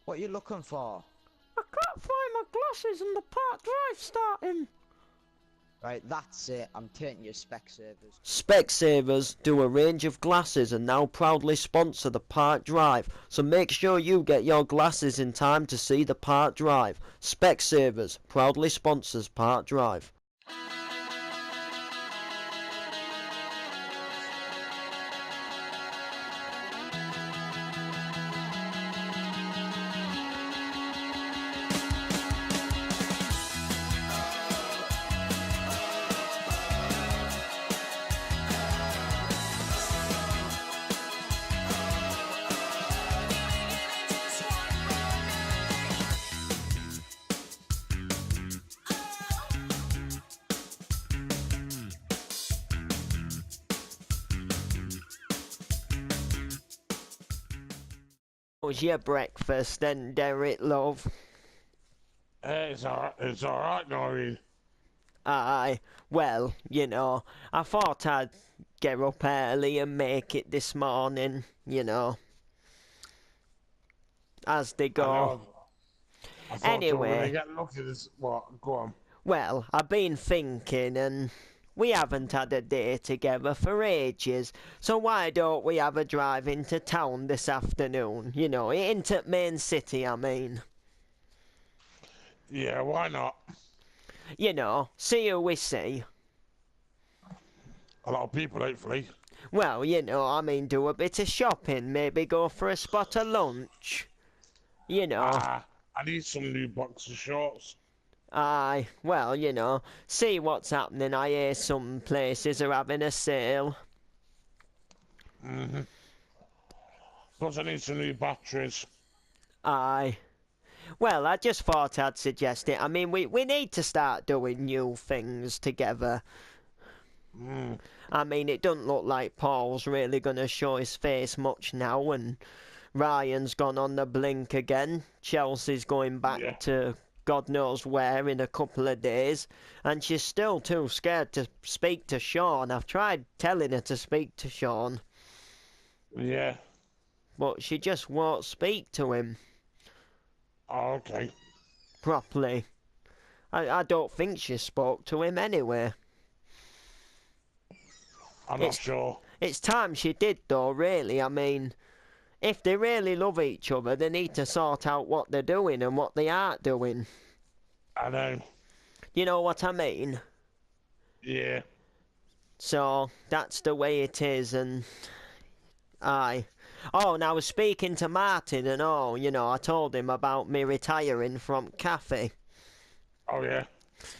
What are you looking for? I can't find my glasses and the park drive starting. Right, that's it. I'm taking your Specsavers. Specsavers do a range of glasses and now proudly sponsor the Park Drive, so make sure you get your glasses in time to see the Park Drive. Specsavers proudly sponsors Park Drive. Was your breakfast then, Derek, love? It's alright, Noreen. Aye, well, you know, I thought I'd get up early and make it this morning, you know, as they I go. know. I thought you were gonna Anyway, get lucky this. What? Go on. well, I've been thinking and we haven't had a day together for ages, so why don't we have a drive into town this afternoon? You know, into main city, I mean. Yeah, why not? You know, see who we see. A lot of people, hopefully. Well, you know, I mean, do a bit of shopping, maybe go for a spot of lunch. You know, I need some new boxer shorts. aye, well, you know, see what's happening. I hear some places are having a sale. Plus, I need some new batteries. Aye. Well, I just thought I'd suggest it. I mean, we need to start doing new things together. I mean, it doesn't look like Paul's really going to show his face much now, and Ryan's gone on the blink again. Chelsea's going back Yeah. to God knows where in a couple of days, and she's still too scared to speak to Sean. I've tried telling her to speak to Sean, Yeah. but she just won't speak to him Oh, okay. properly. I don't think she spoke to him anyway. I'm not It's sure. it's time she did though, really. I mean, if they really love each other, they need to sort out what they're doing and what they aren't doing. I know. You know what I mean? Yeah. So that's the way it is, and aye. Oh, and I was speaking to Martin and all, you know, I told him about me retiring from Cafe. Oh, yeah.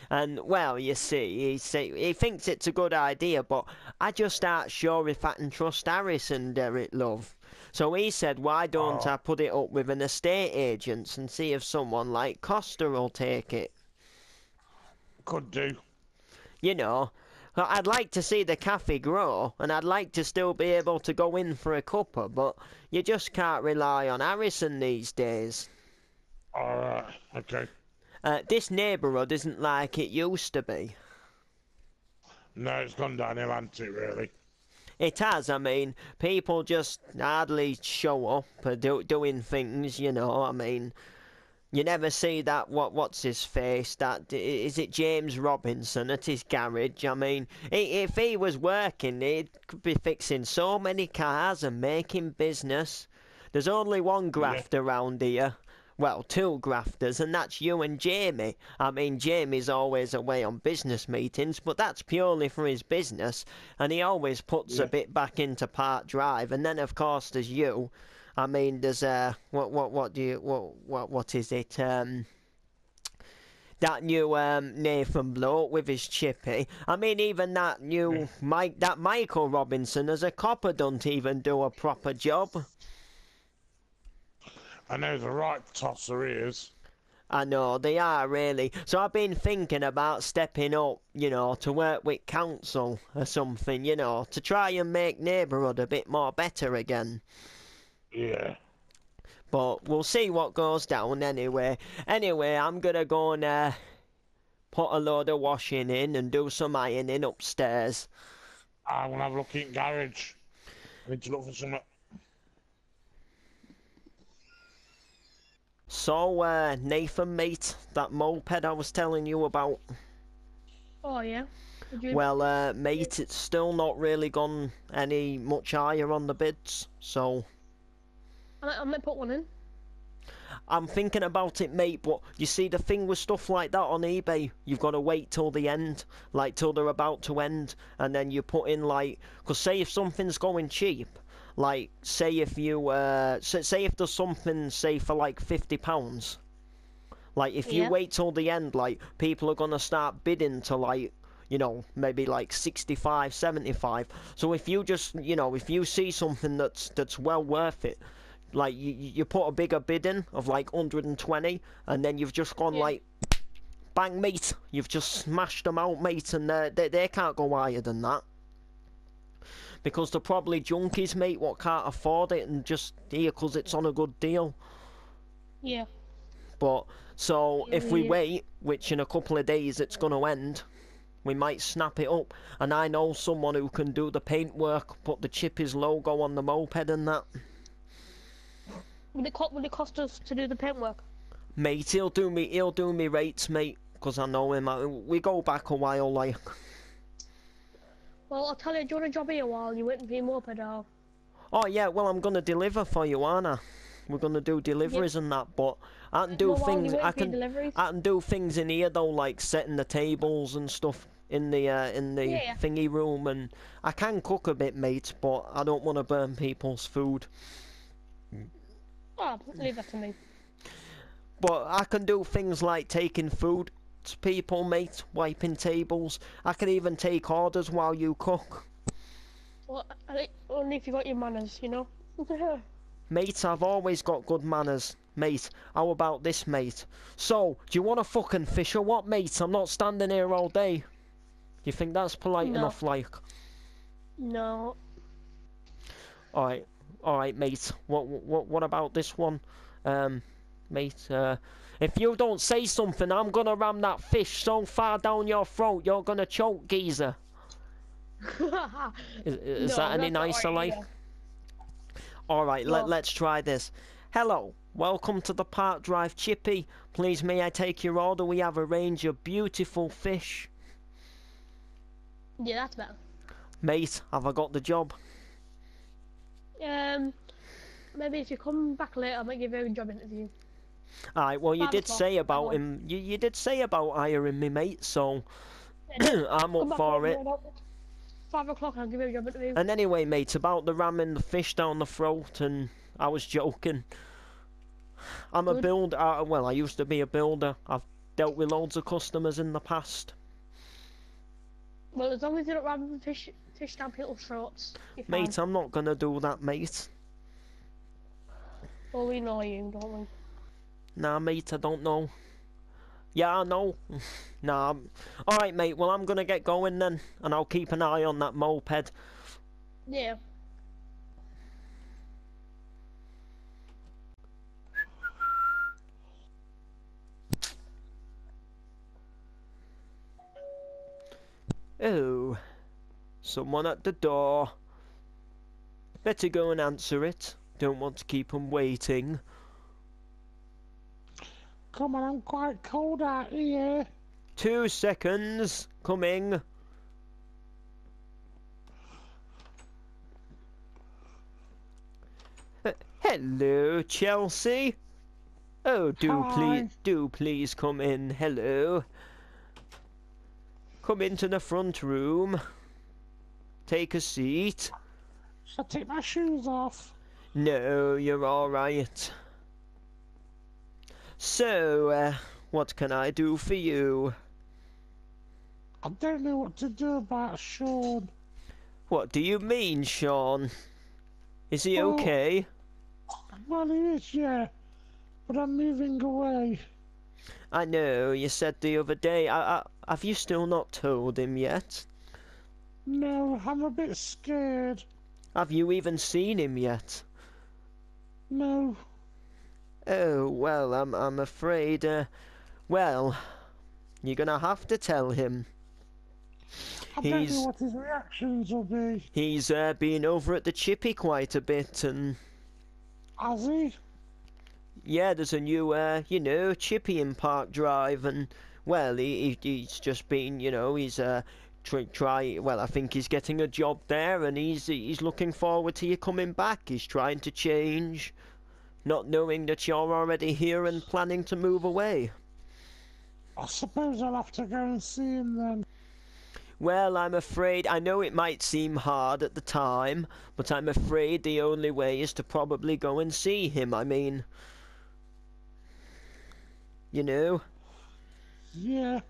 And, well, you see, he thinks it's a good idea, but I just aren't sure if I can trust Harrison, Derek, love. So he said, why don't Oh, I put it up with an estate agent and see if someone like Costa will take it? could do. You know, I'd like to see the cafe grow, and I'd like to still be able to go in for a cuppa, but you just can't rely on Harrison these days. Alright. Okay. This neighbourhood isn't like it used to be. No, it's gone downhill, hasn't it, really? It has, I mean, people just hardly show up doing things, you know, I mean, you never see that, what's his face, is it James Robinson at his garage? I mean, if he was working, he could be fixing so many cars and making business. There's only one Yeah. grafter around here. Well, two grafters, and that's you and Jamie. I mean, Jamie's always away on business meetings, but that's purely for his business, and he always puts a Yeah. bit back into Park Drive. And then, of course, there's you. I mean, there's what is it? That new Nathan bloke with his chippy. I mean, even that Yeah. new that Michael Robinson as a copper don't even do a proper job. I know the right tosser is. I know, they are really. So I've been thinking about stepping up, you know, to work with council or something, you know, to try and make neighbourhood a bit more better again. Yeah. But we'll see what goes down anyway. Anyway, I'm gonna go and put a load of washing in and do some ironing upstairs. I want to have a look in garage. I need to look for some. So, Nathan, mate, that moped I was telling you about. Oh yeah. Did you... Well, mate, it's still not really gone any much higher on the bids, so I might put one in. I'm thinking about it, mate, but you see, the thing with stuff like that on eBay, you've got to wait till the end, like till they're about to end, and then you put in, like, because say if something's going cheap, like, say if you, say if there's something, say, for like £50, like, if you Yeah. wait till the end, like, people are going to start bidding to, like, you know, maybe like 65, 75. So if you just, you know, if you see something that's well worth it, like you put a bigger bid in of like 120, and then you've just gone Yeah. like, bang, mate, you've just smashed them out, mate, and they can't go higher than that. Because they're probably junkies, mate, what can't afford it and just here because it's on a good deal. Yeah. But, so if we Yeah. wait, which in a couple of days it's going to end, we might snap it up, and I know someone who can do the paintwork, put the Chippies logo on the moped and that. Will it cost us to do the paintwork? Mate, he'll do me rates, mate, because I know him. We go back a while, like. Well, I'll tell you, do you want a job here while you're waiting for your moped or... Oh yeah, well I'm gonna deliver for you, aren't I? We're gonna do deliveries and that, but I can do Well, while things. you're I waiting for your can deliveries. I can do things in here though, like setting the tables and stuff in the Yeah. thingy room, and I can cook a bit, mate, but I don't want to burn people's food. Oh, leave that to me. But I can do things like taking food to people, mate, wiping tables. I can even take orders while you cook. Well, only if you got your manners, you know? Mate, I've always got good manners. Mate, how about this, mate? So, do you want a fucking fish or what, mate? I'm not standing here all day. You think that's polite No. enough, like? No. Alright, mate. What about this one? Mate, if you don't say something, I'm gonna ram that fish so far down your throat, you're gonna choke, geezer. Is No, that any that's not nicer, right like? either. Alright, No. let's try this. Hello, welcome to the Park Drive Chippy. Please may I take your order? We have a range of beautiful fish. Yeah, that's better. Mate, have I got the job? Maybe if you come back later, I might give you a job interview. Alright, well you 5 did o'clock, say about come on. him, you did say about hiring me, mate, so I'm Come up back for later, it. about 5 o'clock, I'll give you a job interview. And anyway, mate, about the ramming the fish down the throat, and I was joking. I'm a Good. builder, well, I used to be a builder. I've dealt with loads of customers in the past. Well, as long as you don't ram fish down people's throats, you're fine. Mate, I'm not gonna do that, mate. Well, we know you, don't we? Nah, mate, I don't know. Yeah, I know. Nah. Alright, mate, well, I'm gonna get going then, and I'll keep an eye on that moped. Yeah. Oh, someone at the door. Better go and answer it. Don't want to keep 'em waiting. Come on, I'm quite cold out here. 2 seconds. Coming. Hello, Chelsea. Oh, Hi. do please come in. Hello. Come into the front room. Take a seat. Should I take my shoes off? No, you're all right. So, what can I do for you? I don't know what to do about Sean. What do you mean, Sean? Is he Well- okay? Well, he is, yeah. But I'm moving away. I know, you said the other day. Have you still not told him yet? No, I'm a bit scared. Have you even seen him yet? No. Oh, well, I'm afraid, well, you're gonna have to tell him. I don't He's- know what his reactions will be. He's, been over at the Chippy quite a bit, and Has he? yeah, there's a new, you know, chippy in Park Drive, and well, he's just been, you know, he's well, I think he's getting a job there, and he's looking forward to you coming back. He's trying to change, not knowing that you're already here and planning to move away. I suppose I'll have to go and see him then. Well, I'm afraid, I know it might seem hard at the time, but I'm afraid the only way is to probably go and see him. I mean, you know, Yeah,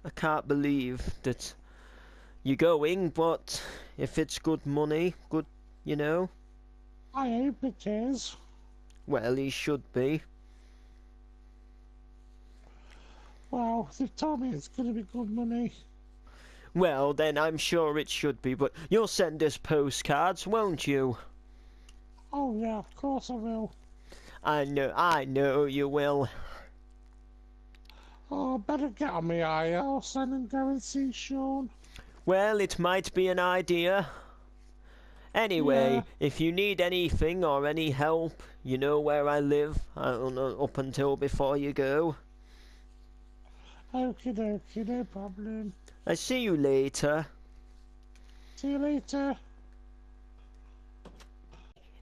I can't believe that you're going, but if it's good money, good, you know, I hope it is. well, he should be. Well, they told me it's going to be good money. Well, then I'm sure it should be, but you'll send us postcards, won't you? Oh yeah, of course I will. I know you will. Oh, I better get on my high horse then and go and see Sean. Well, it might be an idea. Anyway, Yeah. if you need anything or any help, you know where I live, up until before you go. Okie dokie, no problem. I see you later. See you later.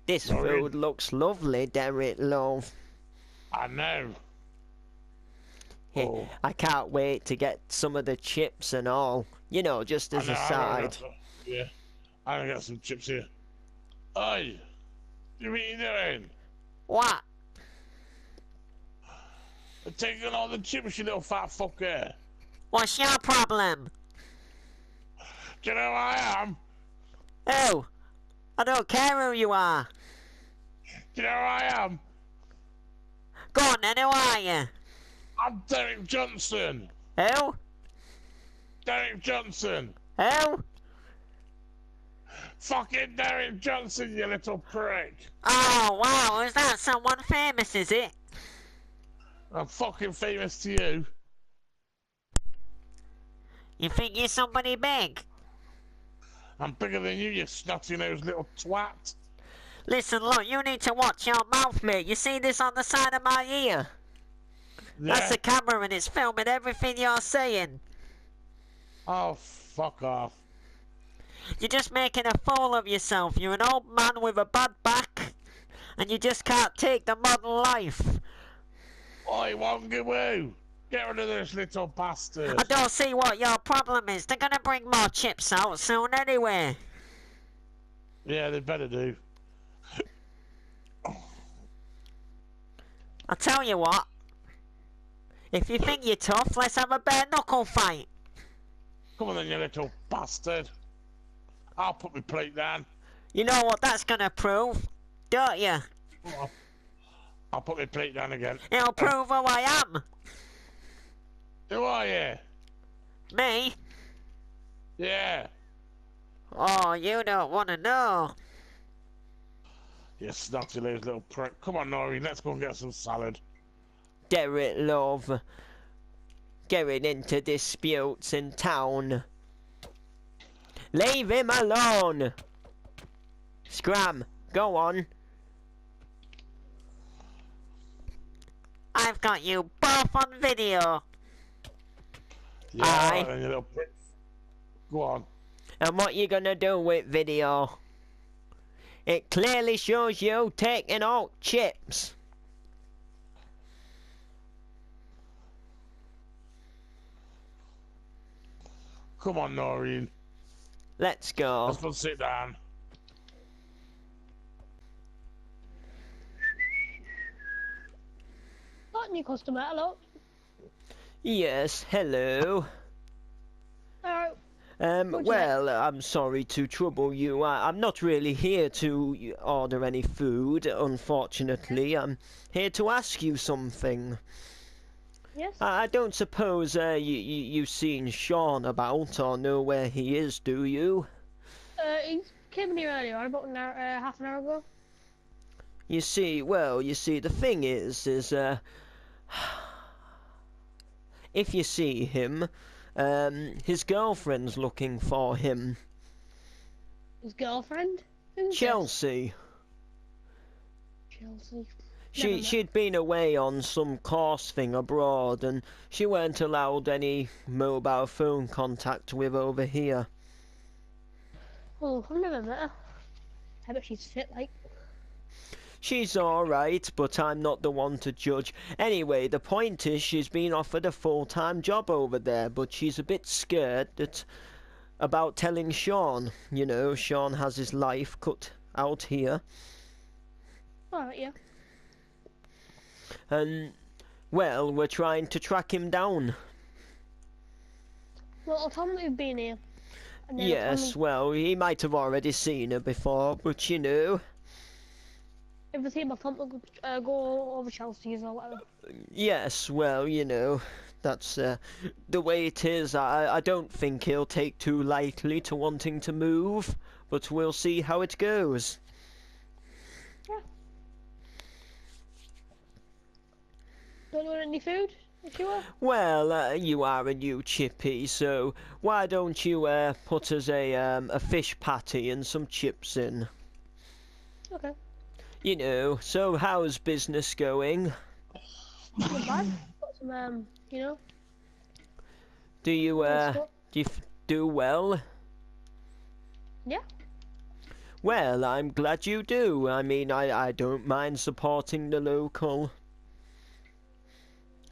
This Sorry. food looks lovely, Derek, love. I know. Hey, Oh. I can't wait to get some of the chips and all. You know, just as a side. Yeah, I'm gonna get some chips here. Oi! What are you doing? What? They're taking all the chips, you little fat fucker. What's your problem? Do you know who I am? Oh, I don't care who you are. Do you know who I am? Go on then, who are you? I'm Derek Johnson. Who? Derek Johnson. Who? Fucking Derek Johnson, you little prick. Oh, wow, is that someone famous, is it? I'm fucking famous to you. You think you're somebody big? I'm bigger than you snotty-nosed little twat. Listen, look, you need to watch your mouth, mate. You see this on the side of my ear? Yeah. That's a camera and it's filming everything you're saying. Oh, fuck off. You're just making a fool of yourself. You're an old man with a bad back, and you just can't take the modern life. Oi, Wongawoo! Get rid of this little bastard. I don't see what your problem is. They're gonna bring more chips out soon anyway. Yeah, they better do. I'll tell you what. If you think you're tough, let's have a bare knuckle fight. Come on then, you little bastard. I'll put my plate down. You know what that's gonna prove, don't you? I'll put my plate down again. It'll prove who I am. Who are you? Me? Yeah. Oh, you don't wanna know. You snotty-nosed little prick. Come on, Noreen, let's go and get some salad. Derek, love. Getting into disputes in town. Leave him alone! Scram, go on. I've got you both on video. Yeah, Aye. alright then, you little prick. Go on. And what you gonna do with video? It clearly shows you taking out chips. Come on, Noreen. Let's go. Let's go sit down. Got new customer, hello. Yes, hello. Alright, What'd you Well, I'm sorry to trouble you. I'm not really here to order any food, unfortunately. I'm here to ask you something. yes. I don't suppose you've seen Sean about or know where he is, do you? He came in here earlier, about an hour, half an hour ago. You see, the thing is, if you see him, his girlfriend's looking for him. His girlfriend? Who's this? Chelsea. Chelsea. Never met. She'd been away on some course thing abroad, and she weren't allowed any mobile phone contact with over here. Oh, I've never met her. I bet she's fit, like. She's alright, but I'm not the one to judge. Anyway, the point is she's been offered a full-time job over there, but she's a bit scared about telling Sean. You know, Sean has his life cut out here. Alright, yeah. And, well, we're trying to track him down. Well, I'll tell him that you've been here. And then Yes, well, he might have already seen her before, but you know. if we see him, I'll tell him to go over Chelsea's or whatever. Yes, well, you know, that's the way it is. I don't think he'll take too lightly to wanting to move, but we'll see how it goes. Yeah. Don't you want any food, if you will? Well, you are a new chippy, so why don't you put us a fish patty and some chips in? Okay. You know, so how's business going? Not bad. Got some, you know. Do you nice stuff. do well? Yeah. Well, I'm glad you do. I mean, I don't mind supporting the local.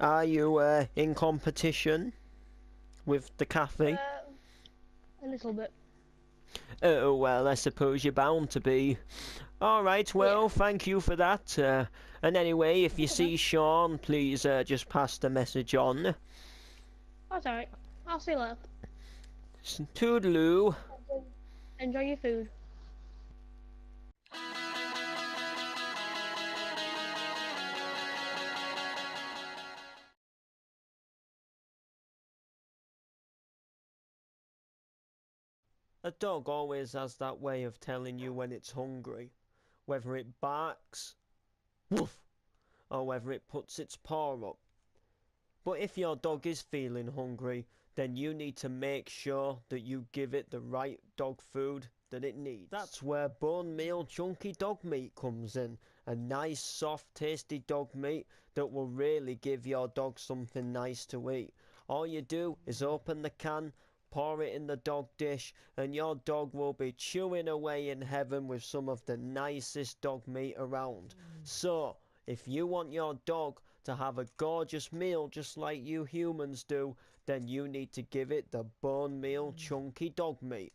Are you in competition with the cafe? A little bit. Oh, well, I suppose you're bound to be. All right, well, thank you for that. And anyway, if you see Sean, please just pass the message on. That's alright. I'll see you later. Toodaloo. Enjoy your food. A dog always has that way of telling you when it's hungry, whether it barks, woof, or whether it puts its paw up. But if your dog is feeling hungry, then you need to make sure that you give it the right dog food that it needs. That's where bone meal chunky dog meat comes in. A nice, soft, tasty dog meat that will really give your dog something nice to eat. All you do is open the can, pour it in the dog dish, and your dog will be chewing away in heaven with some of the nicest dog meat around. So, if you want your dog to have a gorgeous meal just like you humans do, then you need to give it the bone meal chunky dog meat.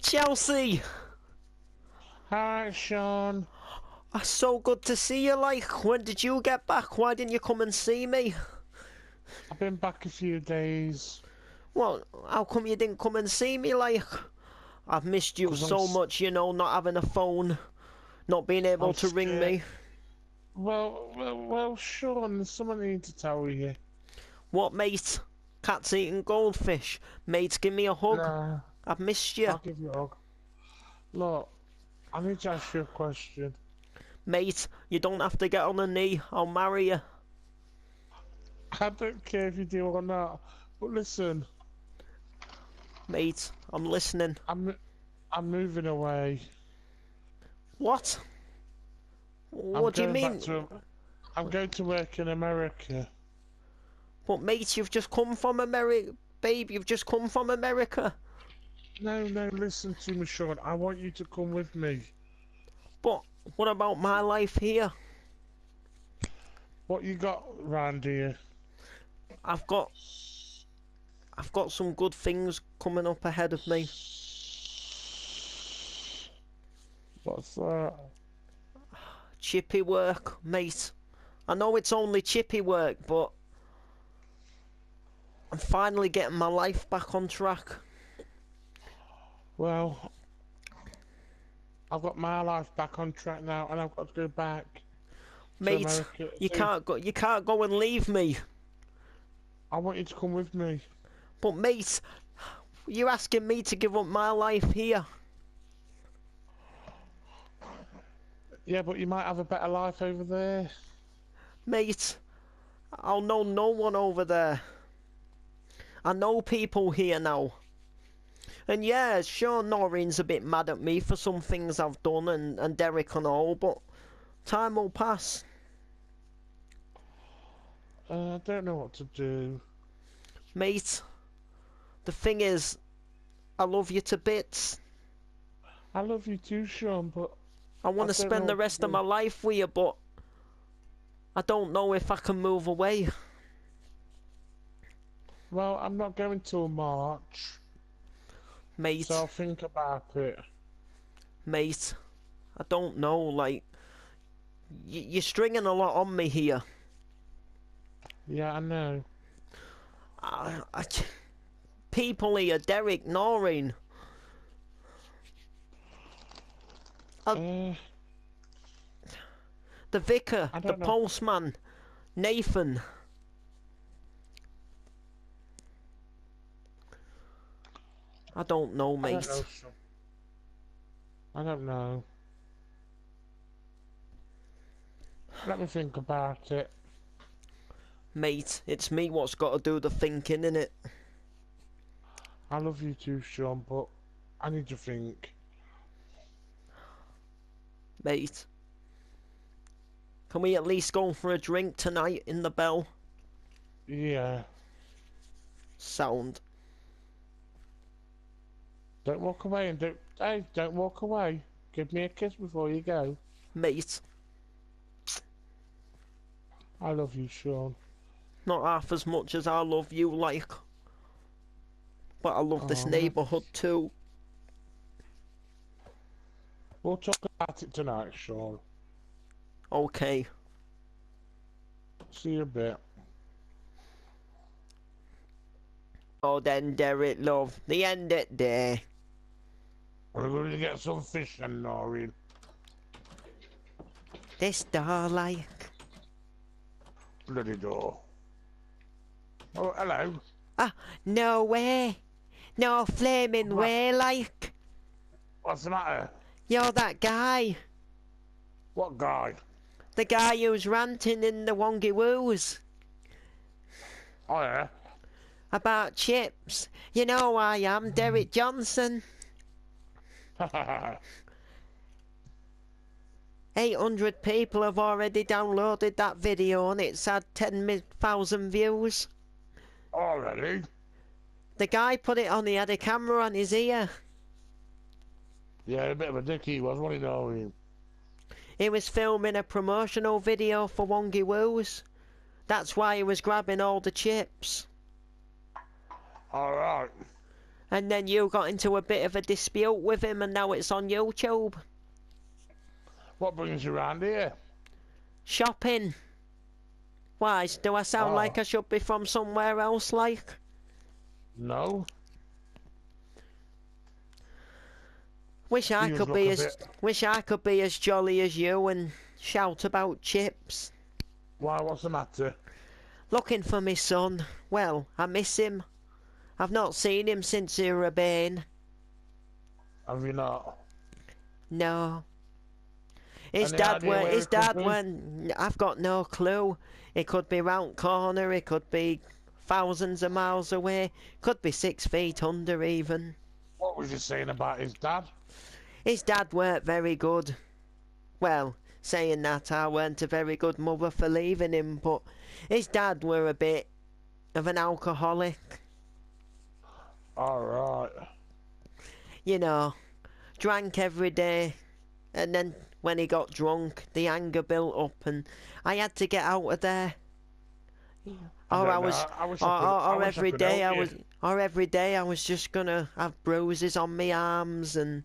Chelsea! Hi, Sean. So good to see you, like. When did you get back? Why didn't you come and see me? I've been back a few days. Well, how come you didn't come and see me, like? I've missed you 'Cause so much, you know, not having a phone, not being able I'm to ring me. Well, Sean, there's something I need to tell you. What, mate? Cat's eating goldfish. Mate, give me a hug. No, I've missed you. I'll give you a hug. Look, I need to ask you a question. Mate, you don't have to get on a knee. I'll marry you. I don't care if you do or not, but listen, Mate, I'm listening. I'm moving away. What? What do you mean? I'm going to work in America. But mate, you've just come from America. Babe, you've just come from America. No, listen to me, Sean. I want you to come with me. But what about my life here? What you got round here? I've got some good things coming up ahead of me. What's that? Chippy work, mate. I know it's only chippy work, but I'm finally getting my life back on track. Well, I've got my life back on track now, and I've got to go back Mate, to America. you can't go and leave me. I want you to come with me. But mate, you're asking me to give up my life here. Yeah, but you might have a better life over there. Mate, I'll know no one over there. I know people here now. And yeah, sure, Noreen's a bit mad at me for some things I've done and Derek and all, but time will pass. I don't know what to do. Mate, the thing is, I love you to bits. I love you too, Sean, but I want to don't spend know the what to rest of do. my life with you, but I don't know if I can move away. Well, I'm not going till March, Mate, so I'll think about it. mate, I don't know, like, you're stringing a lot on me here. Yeah, I know. I, people here, Derek, Noreen. Uh, The vicar, I the don't know. postman, Nathan. I don't know, I mate. don't know, Sean. I don't know. Let me think about it. Mate, it's me what's got to do the thinking, innit? I love you too, Sean, but I need to think. Mate. Can we at least go for a drink tonight in the Bell? Yeah. Sound. Don't walk away and don't walk away. Give me a kiss before you go. Mate, I love you, Sean. not half as much as I love you, like. But I love this Oh, neighbourhood too. We'll talk about it tonight, Sean. Okay. See you a bit. Oh then, Derek, love. The end it day. We're going to get some fish then, Noreen. This door, like. Bloody door. Oh, hello. Ah, no way. No flaming What? way, like. What's the matter? You're that guy. What guy? The guy who's ranting in the Wongy Woos Oh, yeah? about chips. You know who I am, Derek Johnson. 800 people have already downloaded that video and it's had 10,000 views. Already? The guy put it on, he had a camera on his ear. Yeah, a bit of a dick he was, wasn't he, Noreen? He was filming a promotional video for Wongy Woos. That's why he was grabbing all the chips. Alright. And then you got into a bit of a dispute with him and now it's on YouTube. What brings you round here? Shopping. Why, do I sound Oh. like I should be from somewhere else, like? No? Wish I You could look be a as bit- wish I could be as jolly as you and shout about chips. Why, what's the matter? Looking for me son. Well, I miss him. I've not seen him since he were a bairn. Have you not? No. His Any dad idea went. where His it could dad be? went. I've got no clue. It could be round corner. It could be thousands of miles away. Could be 6 feet under even. What was you saying about his dad? His dad weren't very good. Well, saying that, I weren't a very good mother for leaving him, but his dad were a bit of an alcoholic. Alright. You know, drank every day, and then when he got drunk, the anger built up, and I had to get out of there. Or I was, or every day I was, or every day I was just gonna have bruises on my arms and.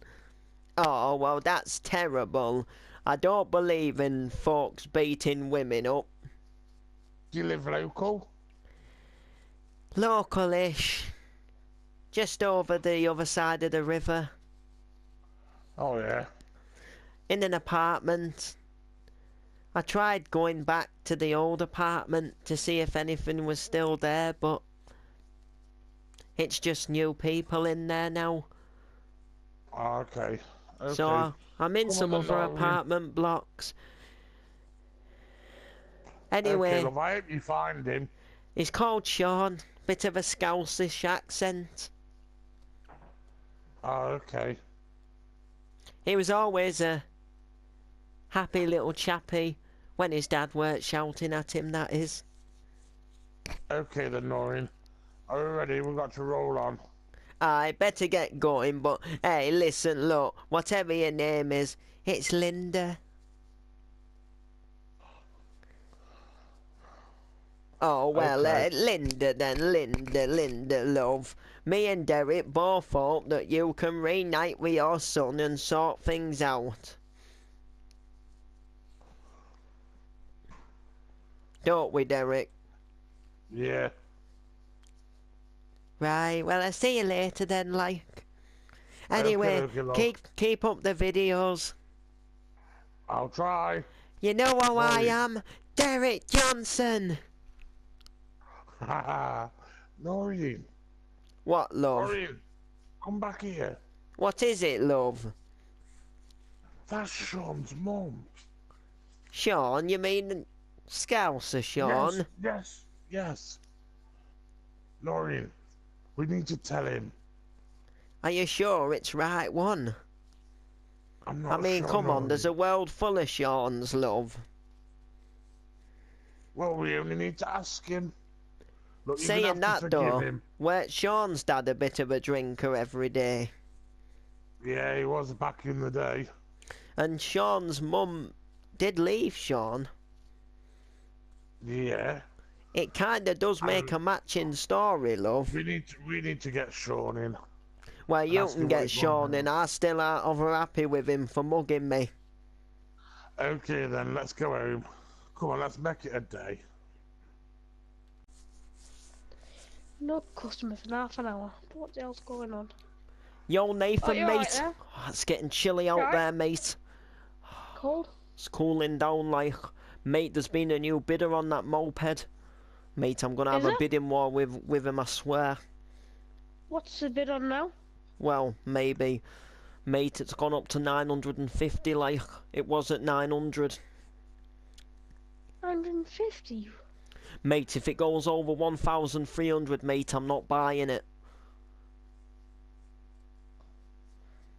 Oh well, that's terrible. I don't believe in folks beating women up. Do you live local? Local-ish, just over the other side of the river, Oh, yeah. in an apartment. I tried going back to the old apartment to see if anything was still there, but it's just new people in there now. Oh, okay. Okay. So I'm in Come some on, other Noreen. apartment blocks. Anyway, Okay, love, I hope you find him. he's called Sean. Bit of a Scouseish accent. Oh, okay. He was always a happy little chappy when his dad weren't shouting at him, that is. Okay then, Noreen. Are we ready? We've got to roll on. I better get going, but hey, listen, look, whatever your name is, it's Linda. Oh, well, Okay. Linda then, Linda, love. Me and Derek both hope that you can reunite with your son and sort things out. Don't we, Derek? Yeah. Right, well, I'll see you later then, like. Anyway, Okay, love. keep up the videos. I'll try. You know who I Right. am? Derek Johnson! Noreen. What, love? Noreen. Come back here. What is it, love? That's Sean's mum. Sean, you mean Scouser Sean? Yes. Noreen, we need to tell him. Are you sure it's right one? I'm not I mean, sure, come on, Noreen. there's a world full of Seans, love. Well, we only need to ask him. Look, you're gonna Saying have to that forgive though, him. weren't Sean's dad a bit of a drinker every day? Yeah, he was back in the day. And Sean's mum did leave Sean. Yeah. It kinda does make a matching story, love. We need to get Sean in. Well, you ask can him what get he's Sean wrong in, I still aren't over happy with him for mugging me. Okay then, let's go home. Come on, let's make it a day. No customers in half an hour. What the hell's going on? Yo, Nathan, you mate. alright there? Oh, it's getting chilly out alright? there, mate. Cold? It's cooling down, like. Mate, there's been a new bidder on that moped. Mate, I'm gonna have Is a there? bidding war with him, I swear. What's the bid on now? Well, maybe. Mate, it's gone up to 950, like. It was at 900. 150. Mate, if it goes over 1,300, mate, I'm not buying it.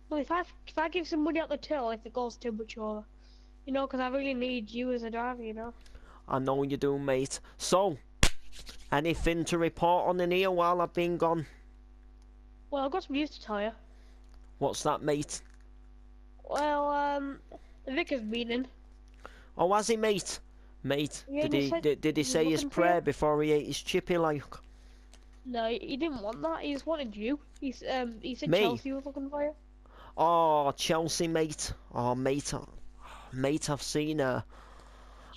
Well, if I give some money out the till, if it goes too much over, you know, because I really need you as a driver, you know. I know you do, mate. So, anything to report on in here while I've been gone? Well, I've got some news to tell you. What's that, mate? Well, Vic has been in. Oh, has he, mate? Mate, Yeah, did he he said did he he's say his looking for you. prayer before he ate his chippy, like? No, he didn't want that. He just wanted you. He said Me? Chelsea was looking for you. Oh, Chelsea, mate. Oh, mate, mate, I've seen her.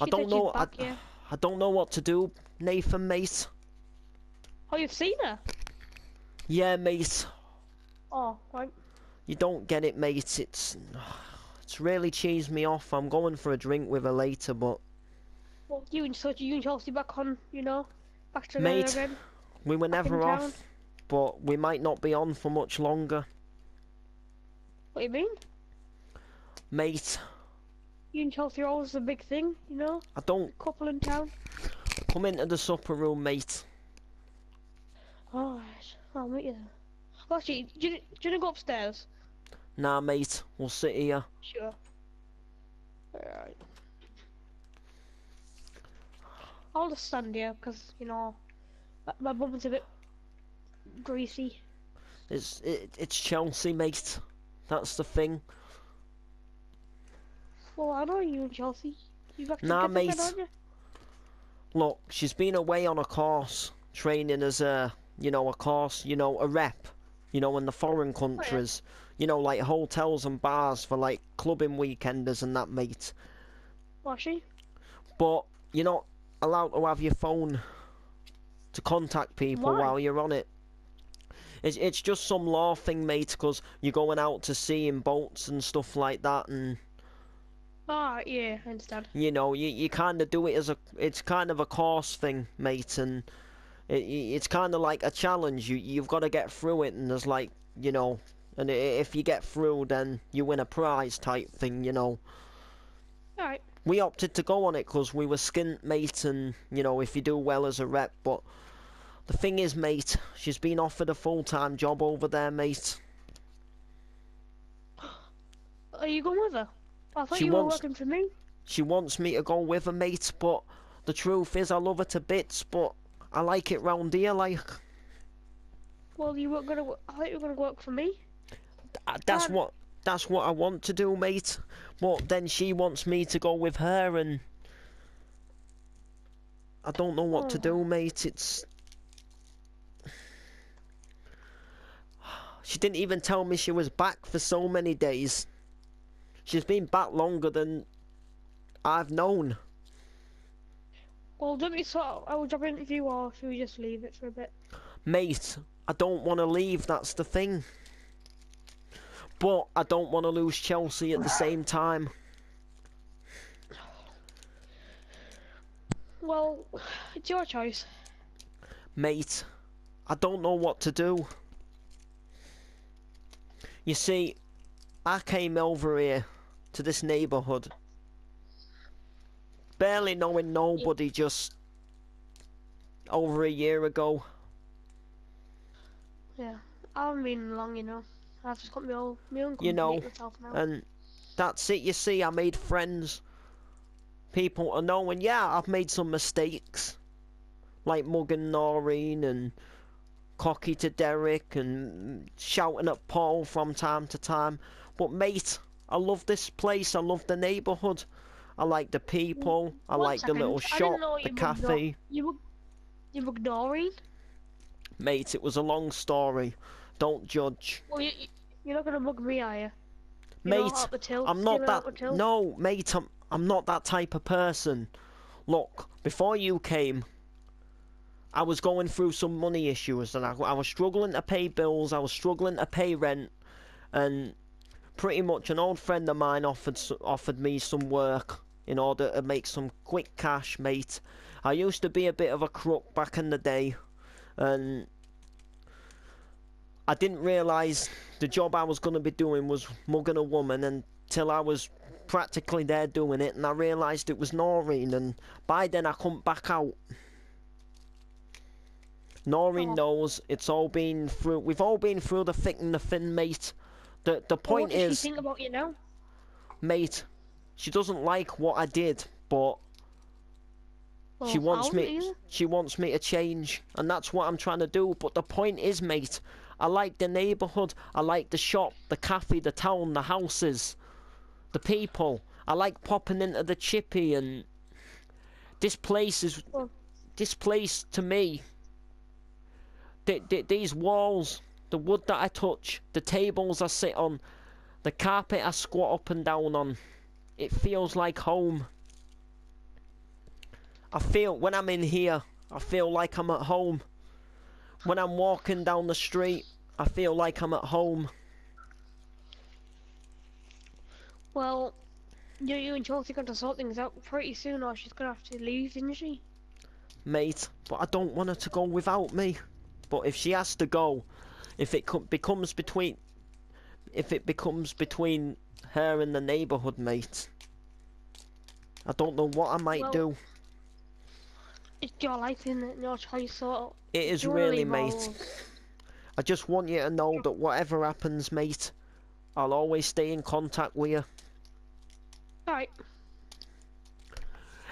I She don't said know. she's back, yeah. I don't know what to do, Nathan, mate. Oh, you've seen her? Yeah, mate. Oh, right. You don't get it, mate. It's really cheesed me off. I'm going for a drink with her later, but Well, you and Chelsea back on, you know, back together Mate, again. we were Back in never town. off. But we might not be on for much longer, What do you mean? mate. You and Chelsea are always a big thing, you know. I don't Couple in town. come into the supper room, mate. Alright, I'll meet you there. Well, actually, do you want to go upstairs? Nah, mate. We'll sit here. Sure. Alright. I'll just stand here, because, you know, my bum's a bit greasy. It's Chelsea, mate. That's the thing. Well, I know you and Chelsea. You back Nah, together mate. again, aren't you? Look, she's been away on a course, training as a, a course, a rep, in the foreign countries. Like hotels and bars for, like, clubbing weekenders and that, mate. Was she? But you're not allowed to have your phone to contact people Why? while you're on it. It's just some law thing, mate, because you're going out to sea in boats and stuff like that, and Ah, yeah, I understand. you kind of do it as it's kind of a course thing, mate, and it's kind of like a challenge. You've got to get through it, and there's like, and if you get through, then you win a prize type thing, Alright. We opted to go on it because we were skint, mate, and, you know, if you do well as a rep, but the thing is, mate, she's been offered a full-time job over there, mate. Are you going with her? I thought She you were wants- working for me. She wants me to go with her, mate, but the truth is I love her to bits, but I like it round here, like. Well, you weren't gonna. I thought you were gonna work for me. That's Um, what I want to do, mate. But then she wants me to go with her, and I don't know what to Oh. do, mate. It's she didn't even tell me she was back for so many days. She's been back longer than I've known. Well, don't be sort. I will job interview, or should we just leave it for a bit? Mate, I don't want to leave, that's the thing. But I don't want to lose Chelsea at the same time. Well, it's your choice. Mate, I don't know what to do. You see, I came over here to this neighbourhood barely knowing nobody just over a year ago. Yeah, I haven't been long, you know. I've just got my own You know, company myself now. And that's it, you see, I made friends. People are knowing, yeah, I've made some mistakes. Like mugging Noreen and cocky to Derek and shouting at Paul from time to time. But mate, I love this place, I love the neighbourhood. I like the people, I One like the second, little I shop, didn't know the you were cafe. You were ignoring? Mate, it was a long story. Don't judge. Well, you're not gonna mug me, are you? You know, Mate, out the till, I'm not stealing out that. the till? No, mate, I'm not that type of person. Look, before you came, I was going through some money issues, and I was struggling to pay bills. I was struggling to pay rent, and pretty much an old friend of mine offered me some work in order to make some quick cash, mate. I used to be a bit of a crook back in the day, and I didn't realise the job I was going to be doing was mugging a woman until I was practically there doing it, and I realised it was Noreen, and by then I couldn't back out. Noreen Oh. knows it's all been through. We've all been through the thick and the thin, mate. The Well, point what does is, she think about you now? mate, she doesn't like what I did, but Well, she wants I me. wouldn't either. She wants me to change, and that's what I'm trying to do. But the point is, mate, I like the neighbourhood. I like the shop, the cafe, the town, the houses, the people. I like popping into the chippy, and this place is. Well- This place to me. These walls, the wood that I touch, the tables I sit on, the carpet I squat up and down on, it feels like home. I feel, when I'm in here, I feel like I'm at home. When I'm walking down the street, I feel like I'm at home. Well, you and Chelsea got to sort things out pretty soon, or she's gonna have to leave, isn't she? Mate, but I don't want her to go without me. But if she has to go, if it becomes between her and the neighbourhood, mate, I don't know what I might Well, do. It's your life, isn't it? Your choice, so It is you wanna really, leave mate. all- I just want you to know that whatever happens, mate, I'll always stay in contact with you. Alright,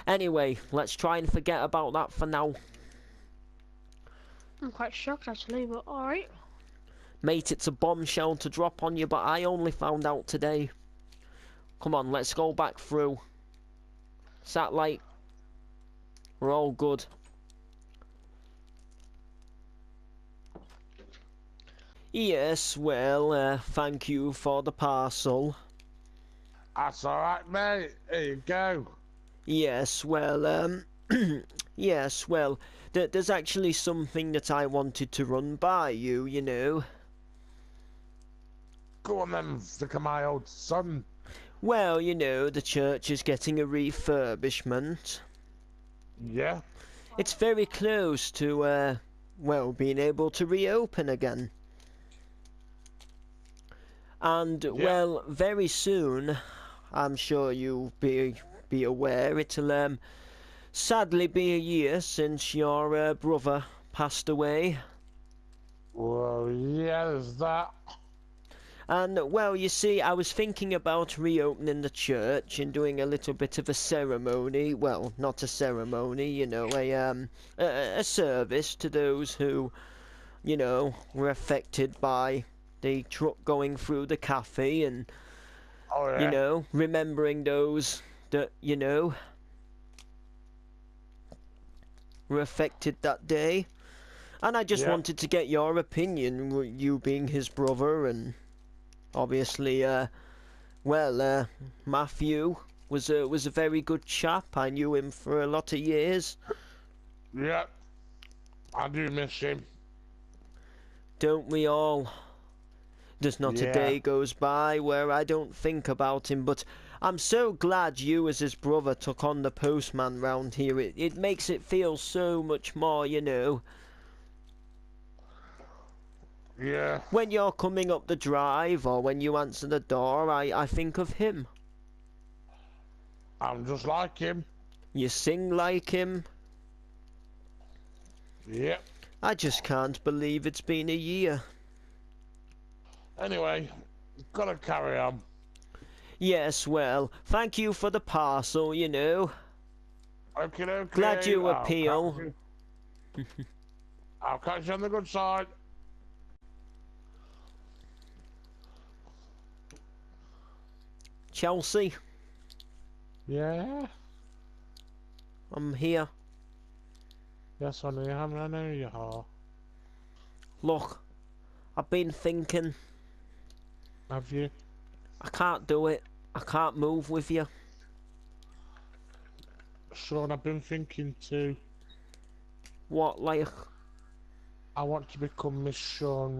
Anyway, let's try and forget about that for now. I'm quite shocked actually, but alright. Mate, it's a bombshell to drop on you, but I only found out today. Come on, let's go back through. Satellite. We're all good. Yes, well, thank you for the parcel. That's alright, mate. Here you go. Yes, well, yes, well, there's actually something that I wanted to run by you, you know. Go on then, look at my old son. Well, you know, the church is getting a refurbishment. Yeah? It's very close to, well, being able to reopen again. And, well, very soon, I'm sure you'll be be aware, it'll sadly be a year since your brother passed away. Well, yeah, there's that. And, well, you see, I was thinking about reopening the church and doing a little bit of a ceremony. Well, not a ceremony, you know, a service to those who, you know, were affected by the truck going through the cafe, and, Oh, yeah. you know, remembering those that, you know, were affected that day. And I just Yeah. wanted to get your opinion, you being his brother, and obviously, well, Matthew was a very good chap. I knew him for a lot of years. Yeah. I do miss him. Don't we all? There's not a Yeah. day goes by where I don't think about him, but I'm so glad you as his brother took on the postman round here. It makes it feel so much more, you know. Yeah. When you're coming up the drive or when you answer the door, I think of him. I'm just like him. You sing like him. Yep. I just can't believe it's been a year. Anyway, gotta carry on. Yes, well, thank you for the parcel, you know. Okay, okay. Glad you I'll appeal. catch you- I'll catch you on the good side. Chelsea, Yeah. I'm here. Yes, honey, I know you are. Look, I've been thinking. Have you? I can't do it. I can't move with you. Sean, I've been thinking too. What, like? I want to become Miss Sean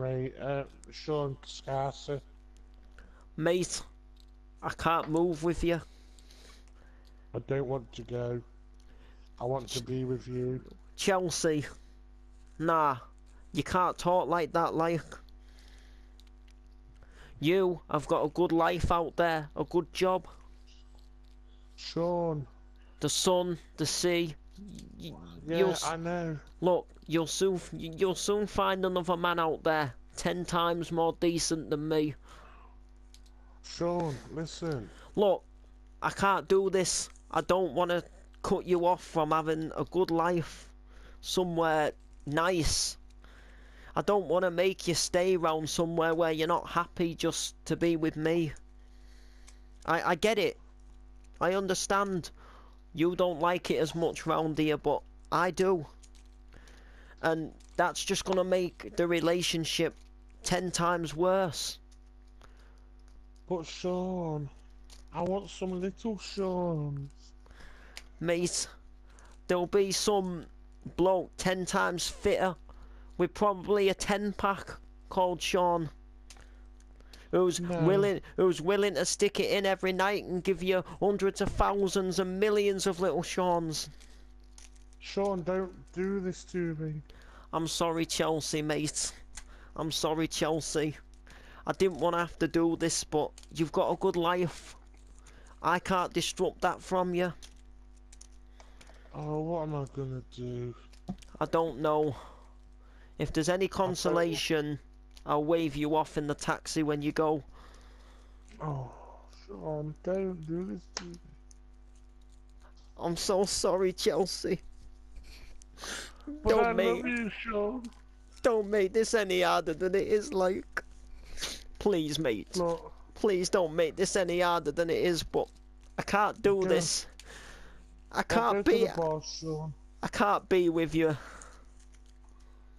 Scarcer. Mate, I can't move with you. I don't want to go. I want to be with you. Chelsea. Nah, you can't talk like that, like. You have got a good life out there, a good job. Sean. The sun, the sea. Yeah, I know. Look, you'll soon find another man out there, 10 times more decent than me. Sean, listen. Look, I can't do this. I don't want to cut you off from having a good life somewhere nice. I don't want to make you stay round somewhere where you're not happy just to be with me. I get it. I understand. You don't like it as much round here, but I do. And that's just gonna make the relationship 10 times worse. But Sean, I want some little Sean. Mate, there'll be some bloke 10 times fitter with probably a 10-pack called Sean. Who's No. willing to stick it in every night and give you hundreds of thousands and millions of little Seans. Sean, don't do this to me. I'm sorry, Chelsea, mate. I'm sorry, Chelsea. I didn't want to have to do this, but you've got a good life. I can't disrupt that from you. Oh, what am I gonna do? I don't know. If there's any consolation, I'll wave you off in the taxi when you go. Oh, Sean, don't do this to me. I'm so sorry, Chelsea. But I Don't love you, Sean. Don't make this any harder than it is, like. Please, mate. Look, Please don't make this any harder than it is, but I can't do Go. this. I I'll can't go to be. the bar, Sean. I can't be with you.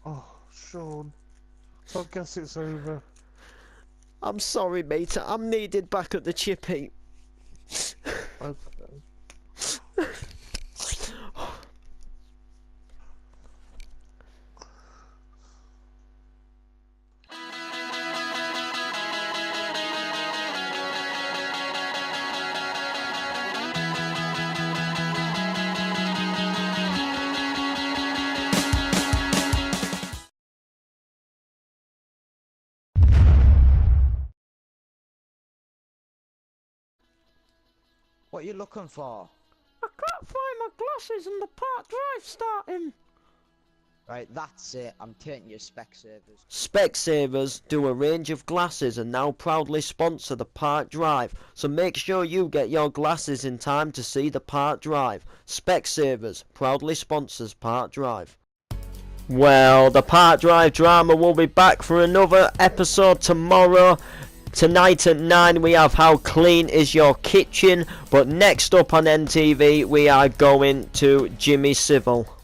Oh, Sean. So I guess it's over. I'm sorry, mate. I'm needed back at the chippy. Okay. What are you looking for? my glasses and the Park Drive starting. Right, that's it. I'm taking your Specsavers. Specsavers do a range of glasses and now proudly sponsor the Park Drive, so make sure you get your glasses in time to see the Park Drive. Specsavers proudly sponsors Park Drive. Well, the Park Drive drama will be back for another episode tomorrow. Tonight at 9 we have How Clean Is Your Kitchen, but next up on NTV we are going to Jimmy Civil.